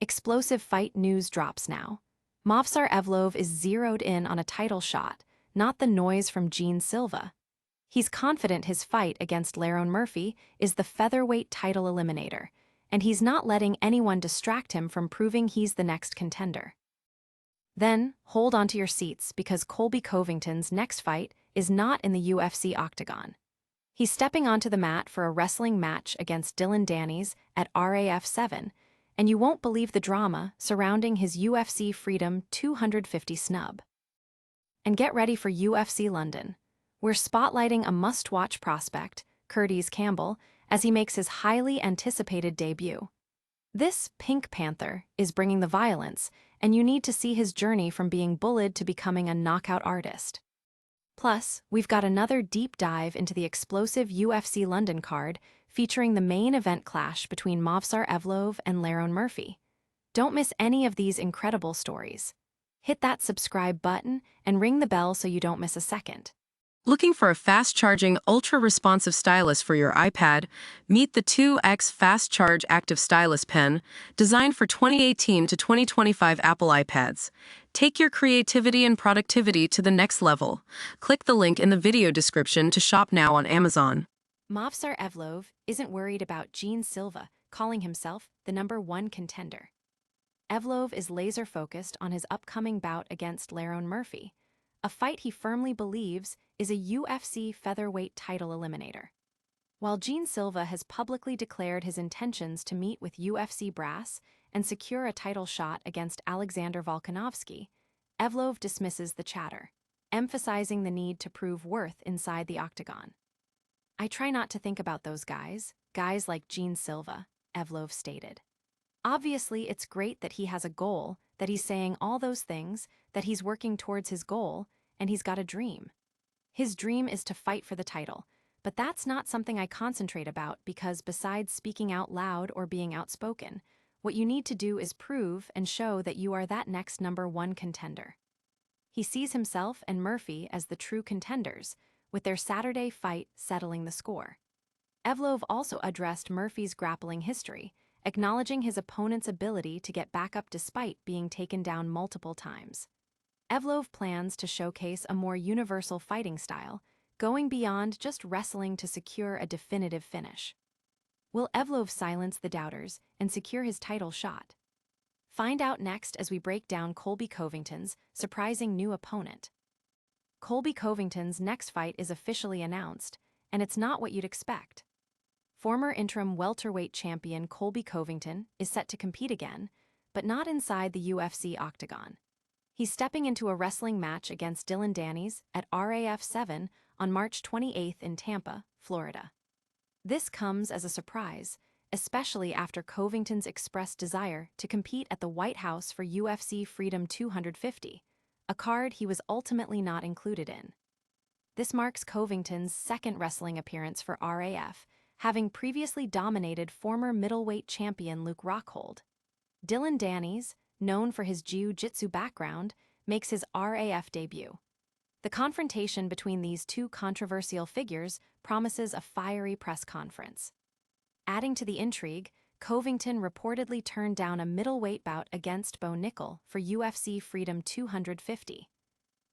Explosive fight news drops now. Movsar Evloev is zeroed in on a title shot, not the noise from Jean Silva. He's confident his fight against Lerone Murphy is the featherweight title eliminator, and he's not letting anyone distract him from proving he's the next contender. Then, hold onto your seats because Colby Covington's next fight is not in the UFC octagon. He's stepping onto the mat for a wrestling match against Dillon Danis at RAF 7, and you won't believe the drama surrounding his UFC Freedom 250 snub. And get ready for UFC London. We're spotlighting a must-watch prospect, Kurtis Campbell, as he makes his highly anticipated debut. This Pink Panther is bringing the violence, and you need to see his journey from being bullied to becoming a knockout artist. Plus, we've got another deep dive into the explosive UFC London card featuring the main event clash between Movsar Evloev and Lerone Murphy. Don't miss any of these incredible stories. Hit that subscribe button and ring the bell so you don't miss a second. Looking for a fast-charging, ultra-responsive stylus for your iPad? Meet the 2X Fast Charge Active Stylus Pen, designed for 2018 to 2025 Apple iPads. Take your creativity and productivity to the next level. Click the link in the video description to shop now on Amazon. Movsar Evloev isn't worried about Jean Silva calling himself the #1 contender. Evloev is laser-focused on his upcoming bout against Lerone Murphy, a fight he firmly believes is a UFC featherweight title eliminator. While Jean Silva has publicly declared his intentions to meet with UFC brass and secure a title shot against Alexander Volkanovski, Evloev dismisses the chatter, emphasizing the need to prove worth inside the octagon. "I try not to think about those guys like Jean Silva," Evloev stated. Obviously, it's great that he has a goal, that he's saying all those things, that he's working towards his goal, and he's got a dream. His dream is to fight for the title, but that's not something I concentrate about because besides speaking out loud or being outspoken, what you need to do is prove and show that you are that next #1 contender. He sees himself and Murphy as the true contenders, with their Saturday fight settling the score. Evloev also addressed Murphy's grappling history, acknowledging his opponent's ability to get back up despite being taken down multiple times. Evloev plans to showcase a more universal fighting style, going beyond just wrestling to secure a definitive finish. Will Evloev silence the doubters and secure his title shot? Find out next as we break down Colby Covington's surprising new opponent. Colby Covington's next fight is officially announced, and it's not what you'd expect. Former interim welterweight champion Colby Covington is set to compete again, but not inside the UFC octagon. He's stepping into a wrestling match against Dillon Danis at RAF 7 on March 28th in Tampa, Florida. This comes as a surprise, especially after Covington's expressed desire to compete at the White House for UFC Freedom 250, a card he was ultimately not included in. This marks Covington's second wrestling appearance for RAF, having previously dominated former middleweight champion Luke Rockhold. Dillon Danis, known for his jiu-jitsu background, makes his RAF debut. The confrontation between these two controversial figures promises a fiery press conference. Adding to the intrigue, Covington reportedly turned down a middleweight bout against Bo Nickal for UFC Freedom 250.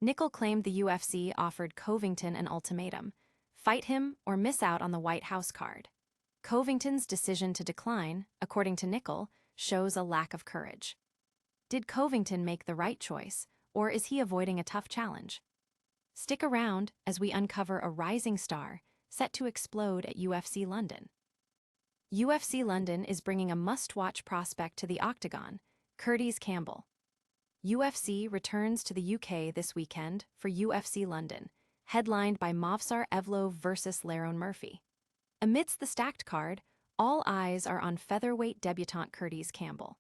Nickal claimed the UFC offered Covington an ultimatum: fight him or miss out on the White House card. Covington's decision to decline, according to Nickal, shows a lack of courage. Did Covington make the right choice, or is he avoiding a tough challenge? Stick around as we uncover a rising star set to explode at UFC London. UFC London is bringing a must-watch prospect to the octagon, Kurtis Campbell. UFC returns to the UK this weekend for UFC London, headlined by Movsar Evloev vs. Lerone Murphy. Amidst the stacked card, all eyes are on featherweight debutant Kurtis Campbell.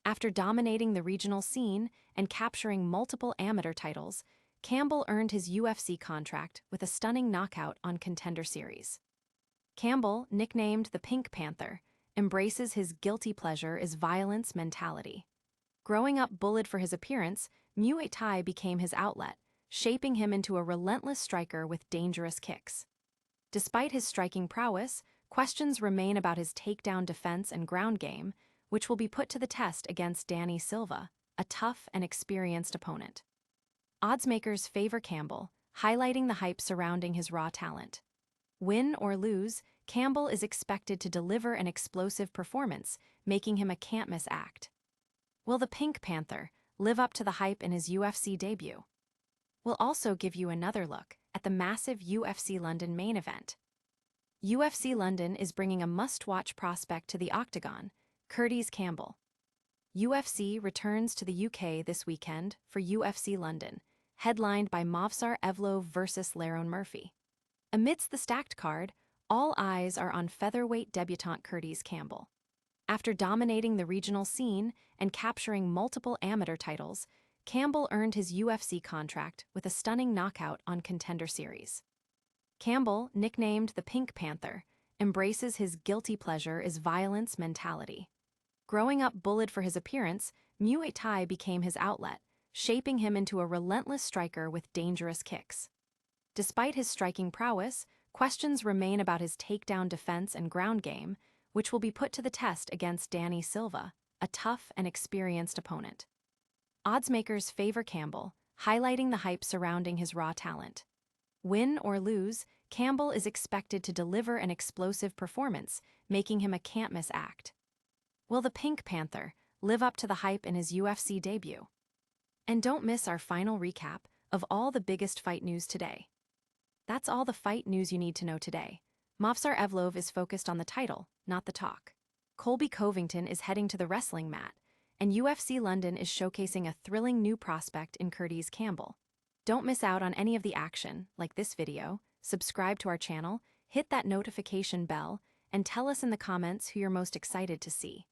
After dominating the regional scene and capturing multiple amateur titles, Campbell earned his UFC contract with a stunning knockout on Contender Series. Campbell, nicknamed the Pink Panther, embraces his guilty pleasure is violence mentality. Growing up bullied for his appearance, Muay Thai became his outlet, shaping him into a relentless striker with dangerous kicks. Despite his striking prowess, questions remain about his takedown defense and ground game, which will be put to the test against Jean Silva, a tough and experienced opponent. Oddsmakers favor Campbell, highlighting the hype surrounding his raw talent. Win or lose, Campbell is expected to deliver an explosive performance, making him a can't-miss act. Will the Pink Panther live up to the hype in his UFC debut? We'll also give you another look at the massive UFC London main event. UFC London is bringing a must-watch prospect to the octagon, Kurtis Campbell. UFC returns to the UK this weekend for UFC London, headlined by Movsar Evloev versus Lerone Murphy. Amidst the stacked card, all eyes are on featherweight debutant Kurtis Campbell. After dominating the regional scene and capturing multiple amateur titles, Campbell earned his UFC contract with a stunning knockout on Contender Series. Campbell, nicknamed the Pink Panther, embraces his guilty pleasure is violence mentality. Growing up bullied for his appearance, Muay Thai became his outlet, shaping him into a relentless striker with dangerous kicks. Despite his striking prowess, questions remain about his takedown defense and ground game, which will be put to the test against Jean Silva, a tough and experienced opponent. Oddsmakers favor Campbell, highlighting the hype surrounding his raw talent. Win or lose, Campbell is expected to deliver an explosive performance, making him a can't-miss act. Will the Pink Panther live up to the hype in his UFC debut? And don't miss our final recap of all the biggest fight news today. That's all the fight news you need to know today. Movsar Evloev is focused on the title, not the talk. Colby Covington is heading to the wrestling mat, and UFC London is showcasing a thrilling new prospect in Kurtis Campbell. Don't miss out on any of the action, like this video, subscribe to our channel, hit that notification bell, and tell us in the comments who you're most excited to see.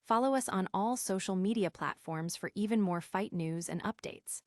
Follow us on all social media platforms for even more fight news and updates.